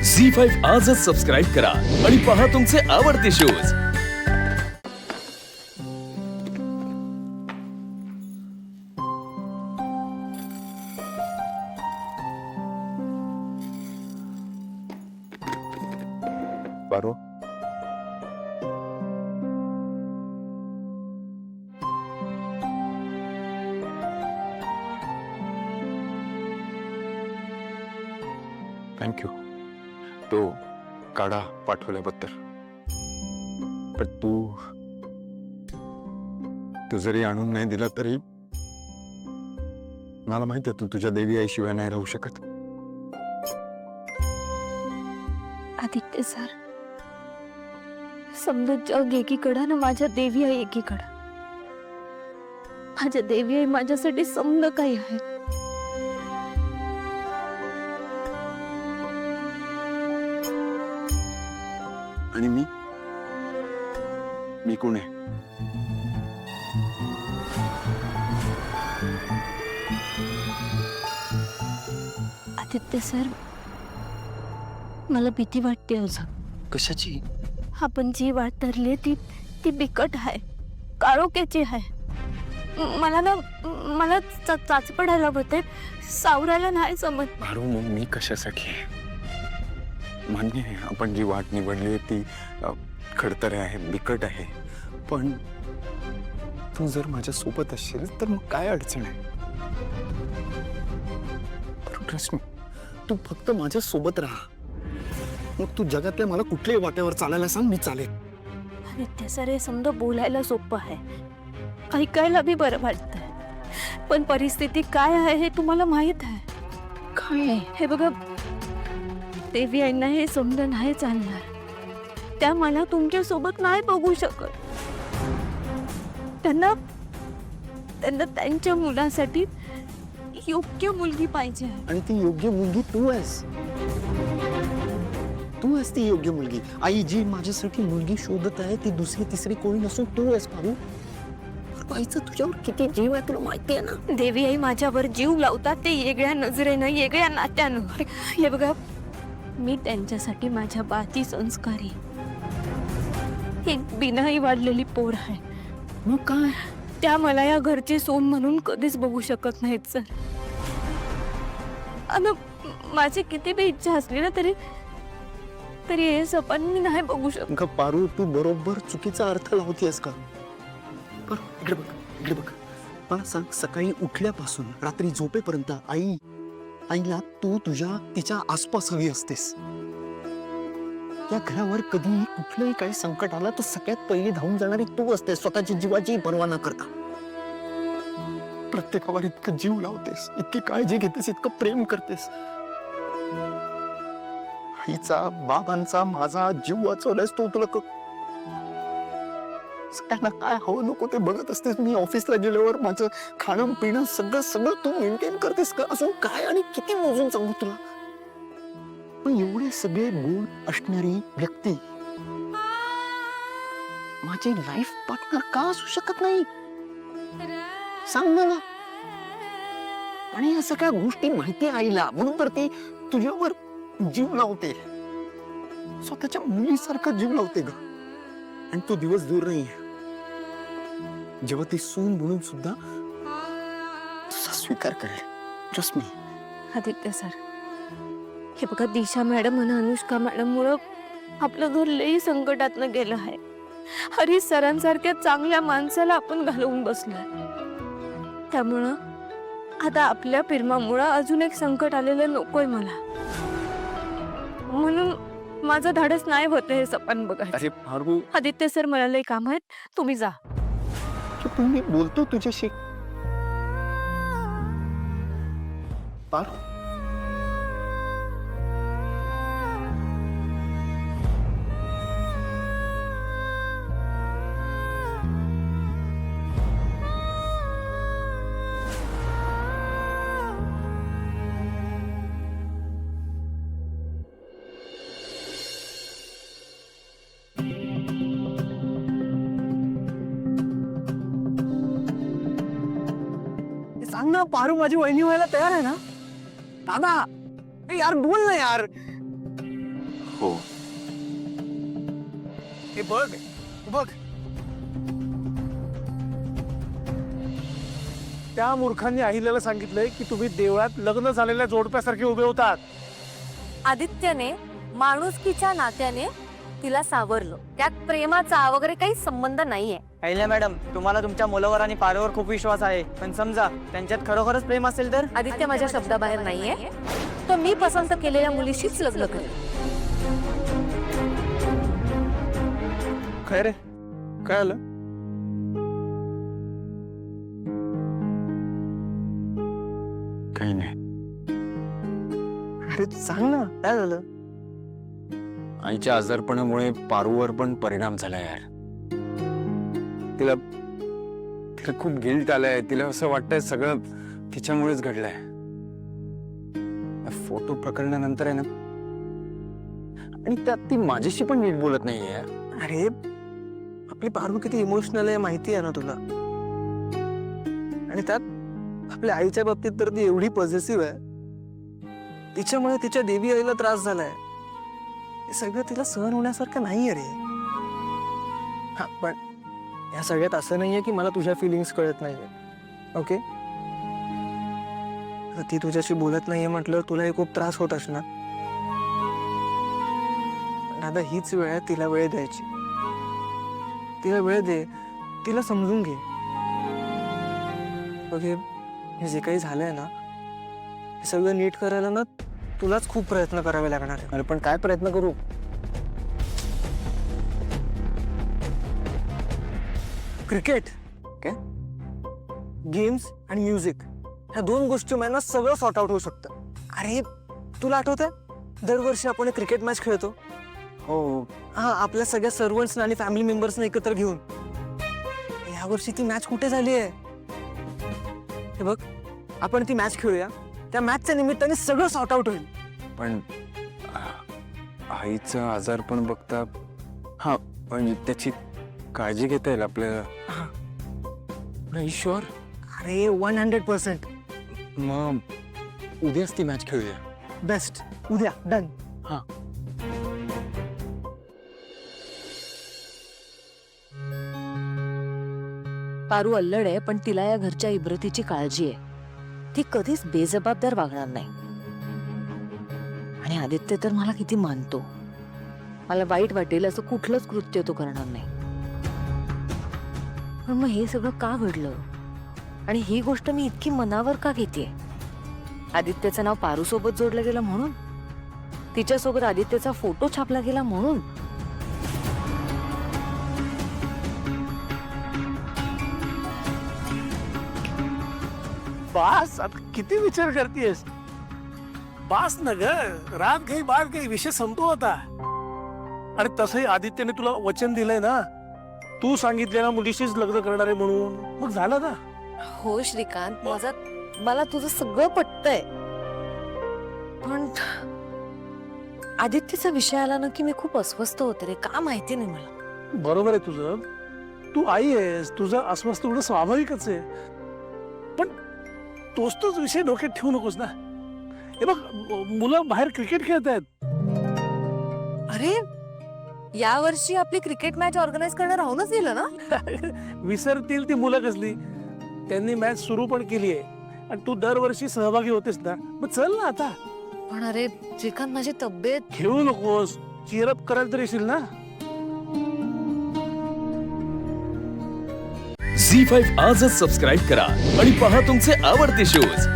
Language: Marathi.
झी5 आजच सबस्क्राईब करा आणि पहा तुमचे आवडते शोज। पारो, थँक्यू तो काढा पाठवल्याबद्दल। पण तू जरी आणून नाही दिला तरी मला माहिती आहे तू तुझ्या देवी आईशिवाय नाही राहू शकत। आदित्य सर, समजा जग एकीकडं ना माझ्या देवी आई एकीकडं। माझ्या देवी आई माझ्यासाठी समजा काही आहे। आणि मी कोण आहे? आदित्य सर, मला भीती वाटते अजून। कशाची? आपण जी वाट धरली ती बिकट आहे, काळोख्याची आहे। मला चाच पडायला होते, सावरायला नाही जमत। पारो, मग मी कशासाठी आहे? मान्य आहे आपण जी वाट निवडली ती खडतर आहे, बिकट आहे, पण तू जर माझ्या सोबत असशील तर मग काय अडचण आहे? ट्रस्ट मी, तू फक्त माझ्या सोबत राहा। मग तू जगातल्या मला कुठल्याही वाट्यावर चालायला सांग, मी चालेल। आदित्य सर, हे समजा बोलायला सोपं आहे, ऐकायला भी बरं वाटतंय, पण परिस्थिती काय आहे हे तुम्हाला माहित आहे। काय हे बघा, देवी आईंना हे समजा नाही चालणार। त्या मला तुमच्या सोबत नाही बघू शकत। त्यांना त्यांच्या मुलासाठी योग्य मुलगी पाहिजे। आणि ती योग्य मुलगी तू आहेस। तू आहेस ती योग्य मुलगी। आई जी माझ्यासाठी मुलगी शोधत आहे ती दुसरी तिसरी कोणी नसून तू आहेस पारू। आईचा तुझ्यावर किती जीव आहे तुला माहिती आहे ना। देवी आई माझ्यावर जीव लावतात ते वेगळ्या नजरेनं, वेगळ्या नात्यानं। हे बघा, मी त्यांच्यासाठी माझ्या बाची संस्कारी एक बिनाई वाढलेली पोर आहे। मग काय? त्या मला या घरचे सोन म्हणून कधीच बघू शकत नाहीत सर। आणि माझी किती बी इच्छा असली ना तरी हे सपन मी नाही बघू शकत। का पारू, तू बरोबर चुकीचा अर्थ लावतेस का? पारू, इकडे बघ। मला सांग, सकाळी उठल्यापासून रात्री झोपेपर्यंत आईला तू तिच्या आसपास हवी असतेस। या घरावर कधीही कुठलंही काही संकट आलं तर सगळ्यात पहिली धावून जाणारी तू असतेस, स्वतःची जीवाची पर्वा न करता। प्रत्येकावर इतकं जीव लावतेस, इतकी काळजी घेतेस, इतकं प्रेम करतेस। आईचा, बाबांचा, माझा जीव वाचवलायस तू। तुला सगळ्यांना काय हवं नको ते बघत असतेस। मी ऑफिसला गेल्यावर माझं खाणं पिणं सगळं तू मेंटेन करतेस का? अजून काय आणि किती मोजून सांगू तुला? पण एवढे सगळे गुण असणारी व्यक्ती माझी लाईफ पार्टनर का असू शकत नाही? सांग मला। आणि या सगळ्या गोष्टी माहिती आईला, म्हणून तर ती तुझ्यावर जीव लावते, स्वतःच्या मुलीसारखा जीव लावते ग। आणि तो दिवस दूर नाहीये जेव्हा ती सून म्हणून सुद्धा तुझा स्वीकार करेल। Trust me. आदित्य सर, हे बघा, दिशा मॅडम आणि अनुष्का मॅडम मुळे आपलं घर लई संकटातनं गेलं आहे। हरीश सरांसारख्या चांगल्या माणसाला आपण घालवून बसलोय। त्यामुळं आता आपल्या फिरमामुळे अजून एक संकट आलेलं नकोय मला। म्हणून माझं धाडस नाही होत हे सपन बघायचं। अरे पारू, आदित्य सर, मला लई काम आहेत, तुम्ही जा। मी बोलतो तुझ्याशी। पारू, सांग ना पारू, माझी वहिनी व्हायला तयार आहे ना? दादा, ए यार बोल ना यार। हो. हे बघ बघ, त्या मूर्खांनी अहिल्याला सांगितलंय की तुम्ही देवळात लग्न झालेल्या जोडप्यासारखे उभे होतात. आदित्यने माणुसकीच्या नात्याने तिला सावरलं. त्यात प्रेमाचा वगैरे काही संबंध नाहीये. अहिल्या मॅडम, तुम्हाला तुमच्या मुलावर आणि पारोवर खूप विश्वास आहे, पण समजा त्यांच्यात खरोखरच प्रेम असेल तर? आदित्य माझ्या शब्दाबाहेर नाहीये. तो मी पसंत केलेल्या मुलीशीच लग्न करेल. काय रे, काय आलं? काही नाही. अरे सांग ना, काय झालं? आईच्या आजारपणामुळे पारूवर पण परिणाम झालाय यार. तिला तिला खूप गिल्ट आलाय. तिला असं वाटतंय सगळं तिच्यामुळेच घडलंय. फोटो प्रकरणानंतर आहे ना, आणि त्यात ती माझ्याशी पण नीट बोलत नाहीये. अरे आपली पारू किती इमोशनल आहे माहिती आहे ना तुला. आणि त्यात आपल्या आईच्या बाबतीत तर ती एवढी पॉझिटिव्ह आहे. तिच्यामुळे तिच्या देवी आईला त्रास झालाय. हे सगळं तिला सहन होण्यासारखं नाहीये रे. हा, पण या सगळ्यात असं नाहीये की मला तुझ्या फिलिंग्स कळत नाहीये. ओके, तर ती तुझ्याशी बोलत नाहीये म्हटलं तुलाही खूप त्रास होत असणार. पण आता हीच वेळ आहे तिला वेळ द्यायची. तिला वेळ दे, तिला समजून घे. बघ, हे जे काही झालंय ना, हे सगळं नीट करायला ना तुलाच खूप प्रयत्न करावे लागणार आहे. अरे पण काय प्रयत्न करू? क्रिकेट, काय? गेम्स आणि म्युझिक, ह्या दोन गोष्टी ना सगळं सॉर्ट आउट होऊ शकतं. अरे तुला आठवतंय, दरवर्षी आपण क्रिकेट मॅच खेळतो. हो, हा, आपल्या सगळ्या सर्वंट्सना आणि फॅमिली मेंबर्सना एकत्र घेऊन. यावर्षी ती मॅच कुठे झाली आहे? हे बघ, आपण ती मॅच खेळूया. त्या मॅचच्या निमित्ताने सगळं सॉर्ट आउट होईल. पण आईचं आजार पण बघता, हा म्हणजे त्याची काळजी घेता येईल आपल्याला. नाही शुअर? अरे 100%. मग उद्याच ती मॅच खेळूया. बेस्ट, उद्या डन. हा. पारू अल्लड आहे, पण तिला या घरच्या इब्रतीची काळजी आहे. ती कधीच बेजबाबदार वागणार नाही. आणि आदित्य तर मला किती मानतो. मला वाईट वाटेल असं कुठलंच कृत्य तो करणार नाही. पण मग हे सगळं का घडलं, आणि ही गोष्ट मी इतकी मनावर का घेते? आदित्यचं नाव पारू सोबत जोडलं गेलं म्हणून? तिच्यासोबत आदित्यचा फोटो छापला गेला म्हणून? बास, आता किती विचार करतेस? बास न ग, रात गई बात गई, विषय संपतो आता. आणि तसंही आदित्यने तुला वचन दिलंय ना, तू सांगितलेल्या मुलीशीच लग्न करणार आहे म्हणून. मग झालं ना. हो श्रीकांत, मला तुझं सगळं पटतंय. पण आदित्यचा विषय आला ना की मी खूप अस्वस्थ होते रे. का माहिती नाही मला. बरोबर आहे तुझं. तू आई आहेस, तुझं अस्वस्थ होणं स्वाभाविकच आहे. पण तोच विषय डोक्यात ठेवू नकोस ना. हे बघ, मुलं बाहेर क्रिकेट खेळत आहेत. अरे यावर्षी आपली क्रिकेट मॅच ऑर्गनाईज करणं राहूनच गेलं ना. विसरतील ती मुलं कसली. त्यांनी मॅच सुरू पण केली आहे, आणि तू दरवर्षी सहभागी होतेस ना. मग चल ना आता. पण अरे श्रीकांत, माझी तब्येत. खेळू नकोस, चिअरअप करायला तरी येशील ना. झी5 आजच सबस्क्राईब करा आणि पहा तुमचे आवडते शोज